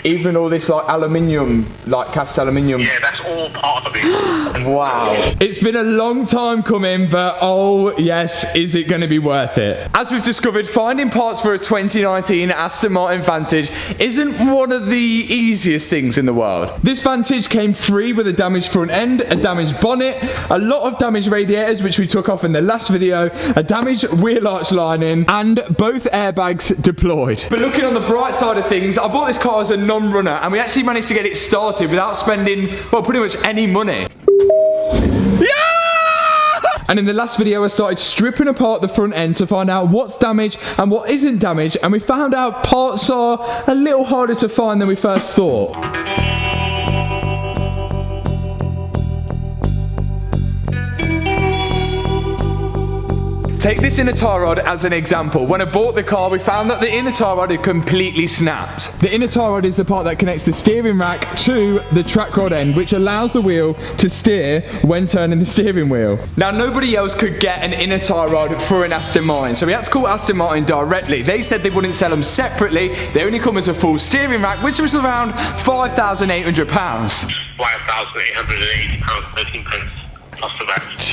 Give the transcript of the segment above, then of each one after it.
Even all this like aluminium, like cast aluminium. Yeah, that's all part of it. Wow. It's been a long time coming, but oh yes, is it going to be worth it? As we've discovered, finding parts for a 2019 Aston Martin Vantage isn't one of the easiest things in the world. This Vantage came free with a damaged front end, a damaged bonnet, a lot of damaged radiators, which we took off in the last video, a damaged wheel arch lining, and both airbags deployed. But looking on the bright side of things, I bought this car as a non-runner, and we actually managed to get it started without spending, well, pretty much any money. And in the last video, I started stripping apart the front end to find out what's damaged and what isn't damaged, and we found out parts are a little harder to find than we first thought. Take this inner tie rod as an example. When I bought the car, we found that the inner tie rod had completely snapped. The inner tie rod is the part that connects the steering rack to the track rod end, which allows the wheel to steer when turning the steering wheel. Now, nobody else could get an inner tie rod for an Aston Martin, so we had to call Aston Martin directly. They said they wouldn't sell them separately. They only come as a full steering rack, which was around £5,800. £5,880, 13 pence.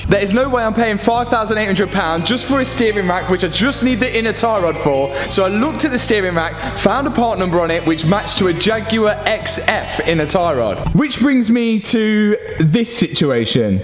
There is no way I'm paying £5,800 just for a steering rack, which I just need the inner tie rod for. So I looked at the steering rack, found a part number on it which matched to a Jaguar XF inner tie rod. Which brings me to this situation.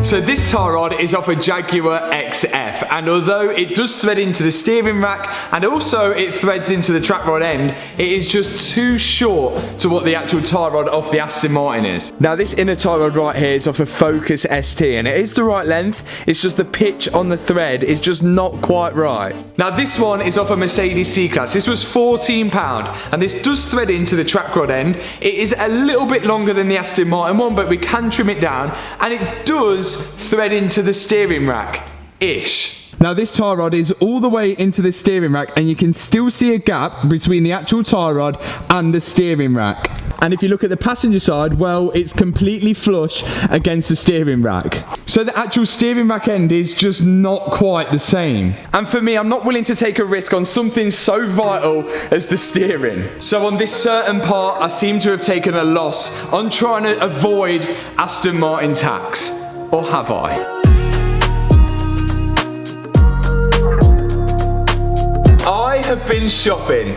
So this tie rod is off a Jaguar XF, and although it does thread into the steering rack and also it threads into the track rod end, it is just too short to what the actual tie rod off the Aston Martin is. Now this inner tie rod right here is off a Focus ST, and it is the right length, it's just the pitch on the thread is just not quite right. Now this one is off a Mercedes C-Class. This was £14, and this does thread into the track rod end. It is a little bit longer than the Aston Martin one, but we can trim it down, and it does thread into the steering rack-ish. Now this tie rod is all the way into the steering rack, and you can still see a gap between the actual tie rod and the steering rack. And if you look at the passenger side, well, it's completely flush against the steering rack. So the actual steering rack end is just not quite the same. And for me, I'm not willing to take a risk on something so vital as the steering. So on this certain part, I seem to have taken a loss on trying to avoid Aston Martin tax. Or have I? I have been shopping.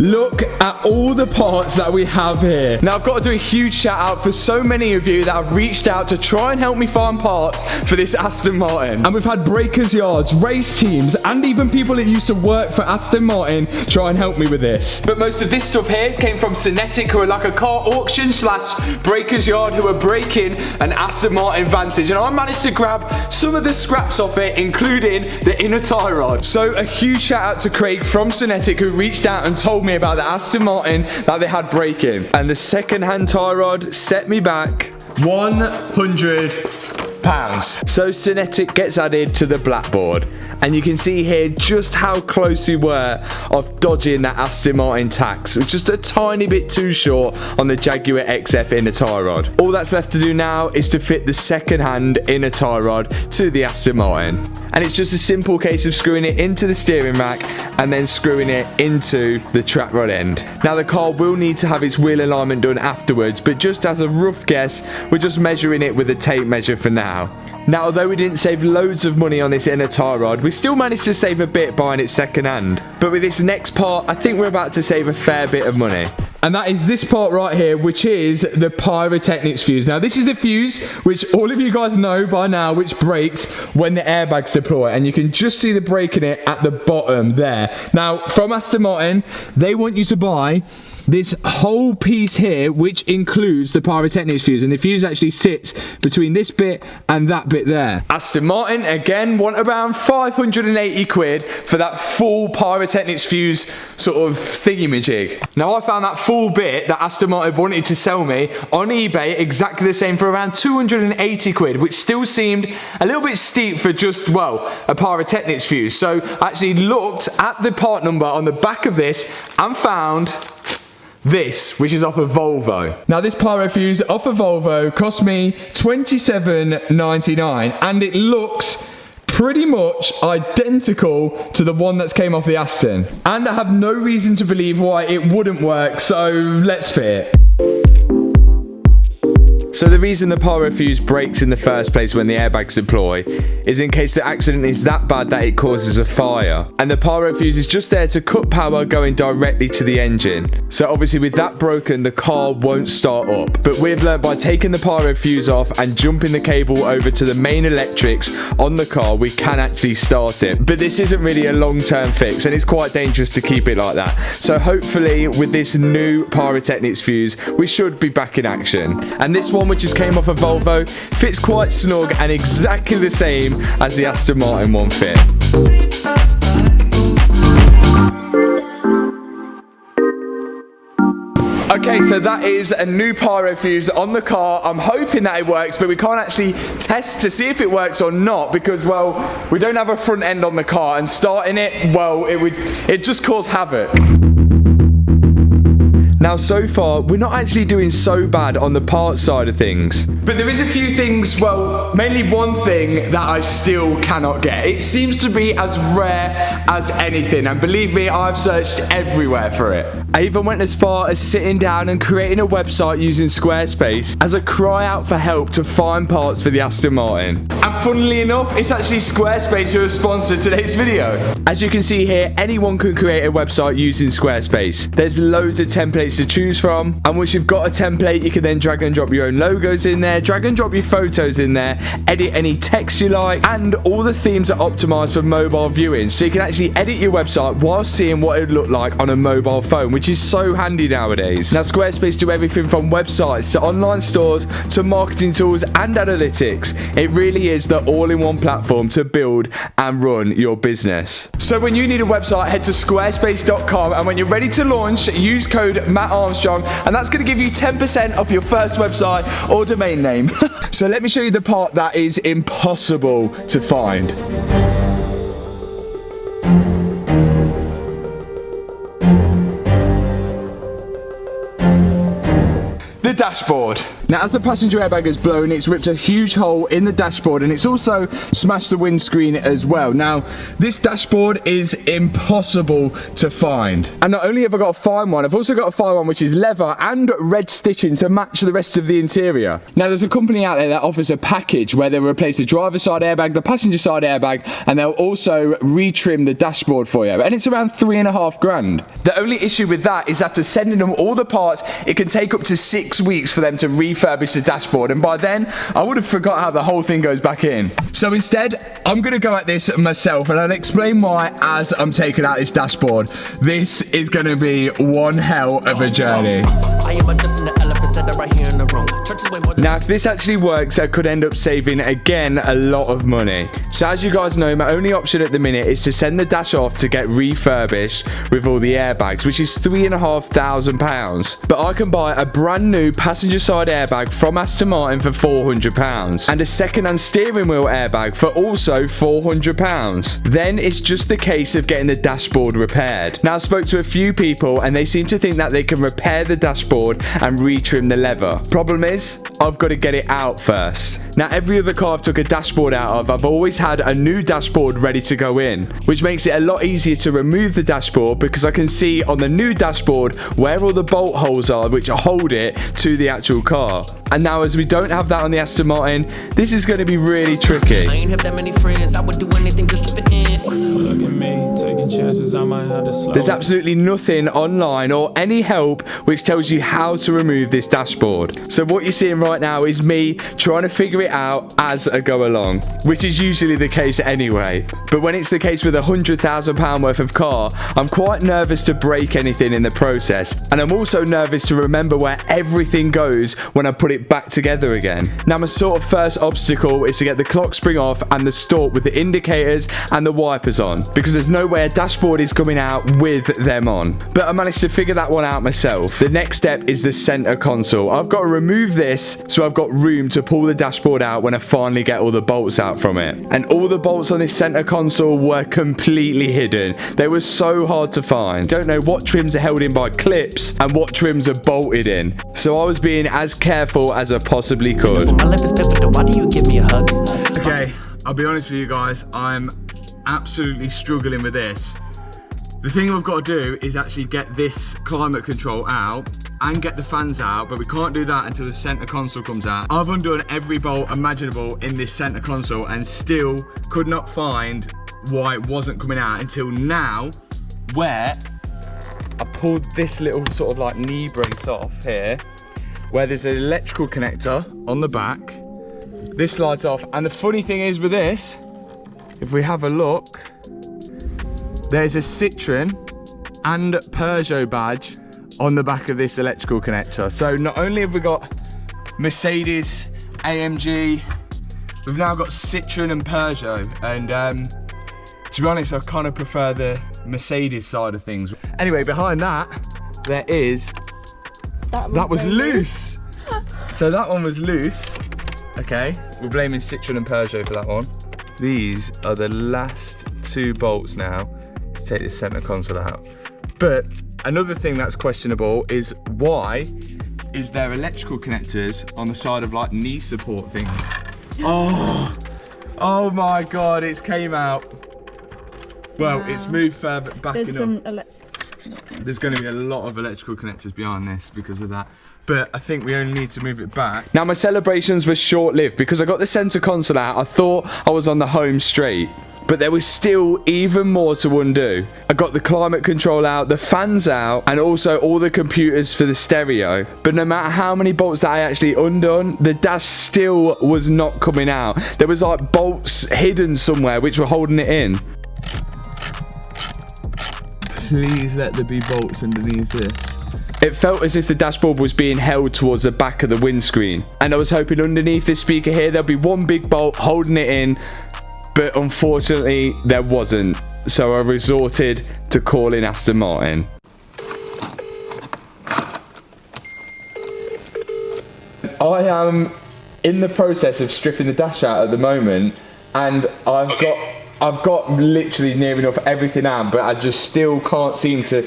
Look at all the parts that we have here. Now I've got to do a huge shout out for so many of you that have reached out to try and help me find parts for this Aston Martin. And we've had breakers yards, race teams, and even people that used to work for Aston Martin try and help me with this. But most of this stuff here came from Synetic, who are like a car auction / breakers yard who are breaking an Aston Martin Vantage. And I managed to grab some of the scraps off it, including the inner tie rod. So a huge shout out to Craig from Synetic, who reached out and told me about the Aston Martin that they had breaking. And the second-hand tie rod set me back £100. So Synetic gets added to the blackboard, and you can see here just how close we were of dodging that Aston Martin tax. It's just a tiny bit too short on the Jaguar XF inner tie rod. All that's left to do now is to fit the second-hand inner tie rod to the Aston Martin. And it's just a simple case of screwing it into the steering rack and then screwing it into the track rod end. Now the car will need to have its wheel alignment done afterwards, but just as a rough guess, we're just measuring it with a tape measure for now. Now, although we didn't save loads of money on this inner tie rod, we still managed to save a bit buying it second hand. But with this next part, I think we're about to save a fair bit of money. And that is this part right here, which is the Pyrotechnics Fuse. Now, this is a fuse which all of you guys know by now, which breaks when the airbags deploy. And you can just see the break in it at the bottom there. Now, from Aston Martin, they want you to buy this whole piece here, which includes the Pyrotechnics Fuse, and the fuse actually sits between this bit and that bit there. Aston Martin again want around 580 quid for that full Pyrotechnics Fuse sort of thingy-majig. Now I found that full bit that Aston Martin wanted to sell me on eBay exactly the same for around 280 quid, which still seemed a little bit steep for just, well, a Pyrotechnics Fuse. So I actually looked at the part number on the back of this and found this, which is off a Volvo. Now this Pyro Fuse off a Volvo cost me £27.99, and it looks pretty much identical to the one that's came off the Aston. And I have no reason to believe why it wouldn't work, so let's fit it. So the reason the pyro fuse breaks in the first place when the airbags deploy is in case the accident is that bad that it causes a fire. And the pyro fuse is just there to cut power going directly to the engine. So obviously with that broken, the car won't start up. But we've learned by taking the pyro fuse off and jumping the cable over to the main electrics on the car, we can actually start it. But this isn't really a long-term fix, and it's quite dangerous to keep it like that. So hopefully with this new Pyrotechnics fuse, we should be back in action. And this one, which just came off a Volvo, fits quite snug and exactly the same as the Aston Martin one fit. Okay, so that is a new pyro fuse on the car. I'm hoping that it works, but we can't actually test to see if it works or not because, well, we don't have a front end on the car, and starting it, well, it just cause havoc. Now, so far, we're not actually doing so bad on the parts side of things. But there is a few things, well, mainly one thing that I still cannot get. It seems to be as rare as anything, and believe me, I've searched everywhere for it. I even went as far as sitting down and creating a website using Squarespace as a cry out for help to find parts for the Aston Martin. And funnily enough, it's actually Squarespace who has sponsored today's video. As you can see here, anyone can create a website using Squarespace. There's loads of templates to choose from, and once you've got a template, you can then drag and drop your own logos in there, drag and drop your photos in there, edit any text you like, and all the themes are optimized for mobile viewing, so you can actually edit your website while seeing what it would look like on a mobile phone, which is so handy nowadays. Now, Squarespace do everything from websites to online stores to marketing tools and analytics. It really is the all-in-one platform to build and run your business. So when you need a website, head to squarespace.com, and when you're ready to launch, use code Armstrong, and that's going to give you 10% off your first website or domain name. So let me show you the part that is impossible to find. The dashboard. Now, as the passenger airbag has blown, it's ripped a huge hole in the dashboard, and it's also smashed the windscreen as well. Now, this dashboard is impossible to find. And not only have I got to find one, I've also got to find one which is leather and red stitching to match the rest of the interior. Now, there's a company out there that offers a package where they replace the driver's side airbag, the passenger side airbag, and they'll also retrim the dashboard for you. And it's around $3.5 grand. The only issue with that is after sending them all the parts, it can take up to 6 weeks for them to refurbish the dashboard, and by then I would have forgot how the whole thing goes back in. So instead, I'm gonna go at this myself, and I'll explain why as I'm taking out this dashboard. This is gonna be one hell of a journey. Now, if this actually works, I could end up saving again a lot of money. So as you guys know, my only option at the minute is to send the dash off to get refurbished with all the airbags, which is £3,500. But I can buy a brand new passenger side airbag from Aston Martin for £400 and a second-hand steering wheel airbag for also £400. Then it's just a case of getting the dashboard repaired. Now, I spoke to a few people and they seem to think that they can repair the dashboard and retrim the leather. Problem is, I've got to get it out first. Now, every other car I've took a dashboard out of, I've always had a new dashboard ready to go in, which makes it a lot easier to remove the dashboard because I can see on the new dashboard where all the bolt holes are which hold it to the actual car. And now, as we don't have that on the Aston Martin, this is going to be really tricky. I ain't have that many friends, I would do anything just to fit in. Look at me, taking chances, I might have to slow. There's absolutely nothing online or any help which tells you how to remove this dashboard. So what you're seeing right now is me trying to figure it out as I go along, which is usually the case anyway. But when it's the case with £100,000 worth of car, I'm quite nervous to break anything in the process. And I'm also nervous to remember where everything goes when I put it back together again. Now, my sort of first obstacle is to get the clock spring off and the stalk with the indicators and the wipers on, because there's no way a dashboard is coming out with them on. But I managed to figure that one out myself. The next step is the center console. I've got to remove this so I've got room to pull the dashboard out when I finally get all the bolts out from it. And all the bolts on this center console were completely hidden. They were so hard to find. Don't know what trims are held in by clips and what trims are bolted in. So I was being as careful as I possibly could. Okay, I'll be honest with you guys, I'm absolutely struggling with this. The thing we've got to do is actually get this climate control out and get the fans out, but we can't do that until the center console comes out. I've undone every bolt imaginable in this center console and still could not find why it wasn't coming out until now, where I pulled this little sort of like knee brace off here, where there's an electrical connector on the back. This slides off, and the funny thing is with this, if we have a look, there's a Citroen and Peugeot badge on the back of this electrical connector. So not only have we got Mercedes, AMG, we've now got Citroen and Peugeot. And to be honest, I kind of prefer the Mercedes side of things. Anyway, behind that, there is, that was loose. So that one was loose. Okay, we're blaming Citroen and Peugeot for that one. These are the last two bolts now to take the center console out. But another thing that's questionable is why is there electrical connectors on the side of like knee support things? Oh my God, it's came out. Well, it's moved further back. There's going to be a lot of electrical connectors behind this because of that. But I think we only need to move it back. Now my celebrations were short-lived because I got the center console out. I thought I was on the home straight, but there was still even more to undo. I got the climate control out, the fans out, and also all the computers for the stereo. But no matter how many bolts that I actually undone, the dash still was not coming out. There was like bolts hidden somewhere which were holding it in. Please let there be bolts underneath this. It felt as if the dashboard was being held towards the back of the windscreen. And I was hoping underneath this speaker here, there'll be one big bolt holding it in. But unfortunately, there wasn't. So I resorted to calling Aston Martin. I am in the process of stripping the dash out at the moment. And I've got literally near enough everything out, but I just still can't seem to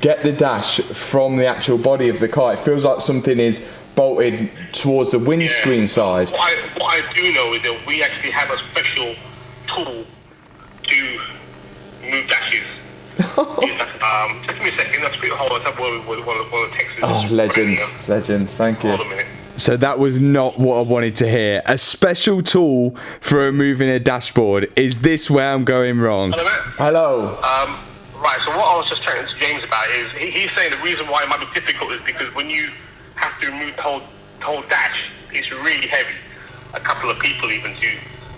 get the dash from the actual body of the car. It feels like something is bolted towards the windscreen side. What I do know is that we actually have a special tool to move dashes. Just give me a second. I'll speak a whole lot of one of the texts. Oh, legend, thank you. Hold on a minute. So that was not what I wanted to hear. A special tool for removing a dashboard. Is this where I'm going wrong? Hello, Matt. Hello. Right, so what I was just chatting to James about is, he's saying the reason why it might be difficult is because when you have to remove the whole dash, it's really heavy. A couple of people even do.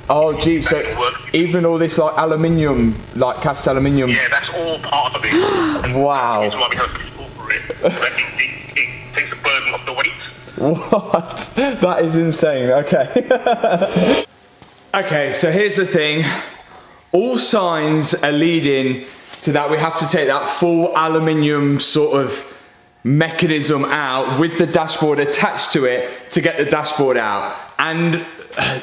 Oh gee, so even all this like aluminium, like cast aluminium. Yeah, that's all part of it. Wow. That's why we have people for it. It takes the burden off the weight. What? That is insane. Okay. Okay, so here's the thing. All signs are leading to that we have to take that full aluminium sort of mechanism out with the dashboard attached to it to get the dashboard out. And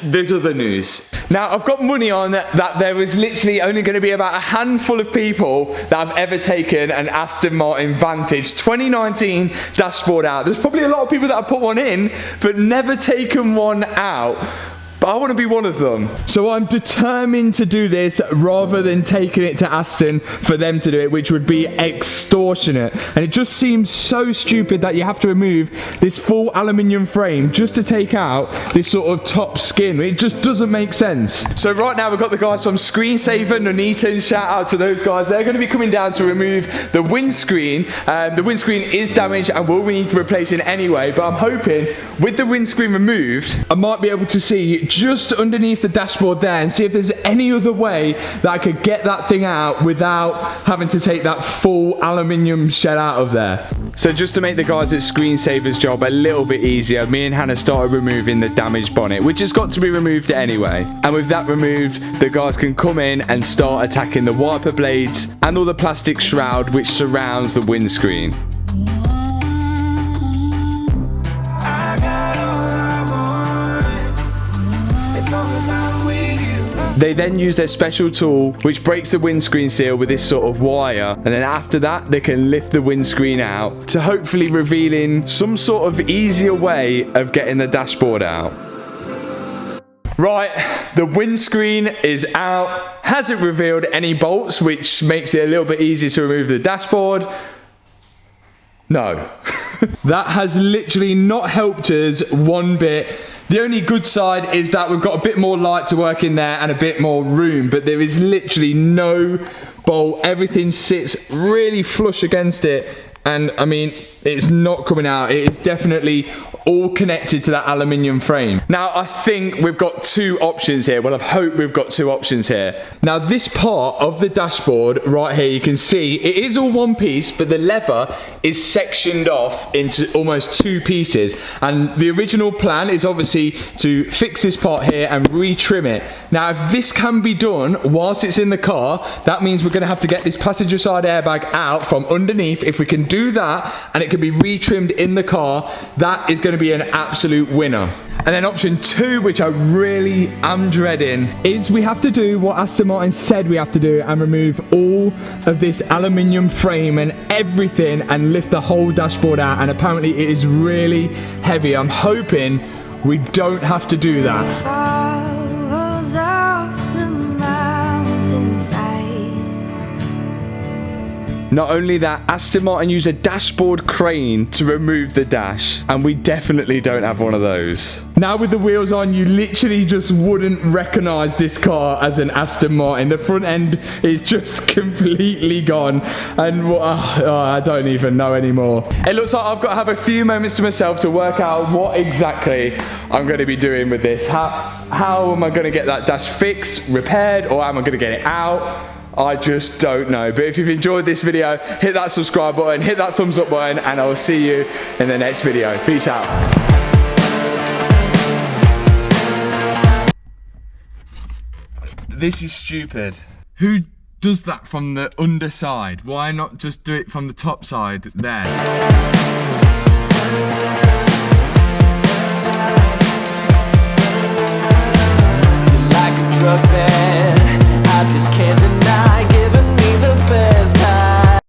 there's other news. Now, I've got money on that there was literally only going to be about a handful of people that have ever taken an Aston Martin Vantage 2019 dashboard out. There's probably a lot of people that have put one in, but never taken one out. But I want to be one of them. So I'm determined to do this rather than taking it to Aston for them to do it, which would be extortionate. And it just seems so stupid that you have to remove this full aluminium frame just to take out this sort of top skin. It just doesn't make sense. So right now we've got the guys from Screensaver, Nuneaton, shout out to those guys. They're going to be coming down to remove the windscreen. The windscreen is damaged and will need replacing anyway, but I'm hoping with the windscreen removed, I might be able to see just underneath the dashboard there and see if there's any other way that I could get that thing out without having to take that full aluminium shell out of there. So just to make the guys at Screensaver's job a little bit easier, me and Hannah started removing the damaged bonnet, which has got to be removed anyway. And with that removed, the guys can come in and start attacking the wiper blades and all the plastic shroud which surrounds the windscreen. They then use their special tool which breaks the windscreen seal with this sort of wire, and then after that they can lift the windscreen out to hopefully revealing some sort of easier way of getting the dashboard out. Right, the windscreen is out. Hasn't revealed any bolts, which makes it a little bit easier to remove the dashboard. No. That has literally not helped us one bit. The only good side is that we've got a bit more light to work in there and a bit more room, but there is literally no bolt. Everything sits really flush against it, and I mean, it's not coming out. It is definitely all connected to that aluminium frame. Now, I think we've got two options here. Well, I hope we've got two options here. Now, this part of the dashboard right here, you can see it is all one piece, but the lever is sectioned off into almost two pieces. And the original plan is obviously to fix this part here and retrim it. Now, if this can be done whilst it's in the car, that means we're gonna have to get this passenger side airbag out from underneath. If we can do that and it can be retrimmed in the car, that is going to be an absolute winner. And then option two, which I really am dreading, is we have to do what Aston Martin said we have to do and remove all of this aluminium frame and everything and lift the whole dashboard out, and apparently it is really heavy. I'm hoping we don't have to do that. Not only that, Aston Martin use a dashboard crane to remove the dash, and we definitely don't have one of those. Now with the wheels on, you literally just wouldn't recognize this car as an Aston Martin. The front end is just completely gone, and I don't even know anymore. It looks like I've got to have a few moments to myself to work out what exactly I'm going to be doing with this. How am I going to get that dash fixed, repaired, or am I going to get it out? I just don't know. But if you've enjoyed this video, hit that subscribe button, hit that thumbs up button, and I will see you in the next video. Peace out. This is stupid. Who does that from the underside? Why not just do it from the top side there?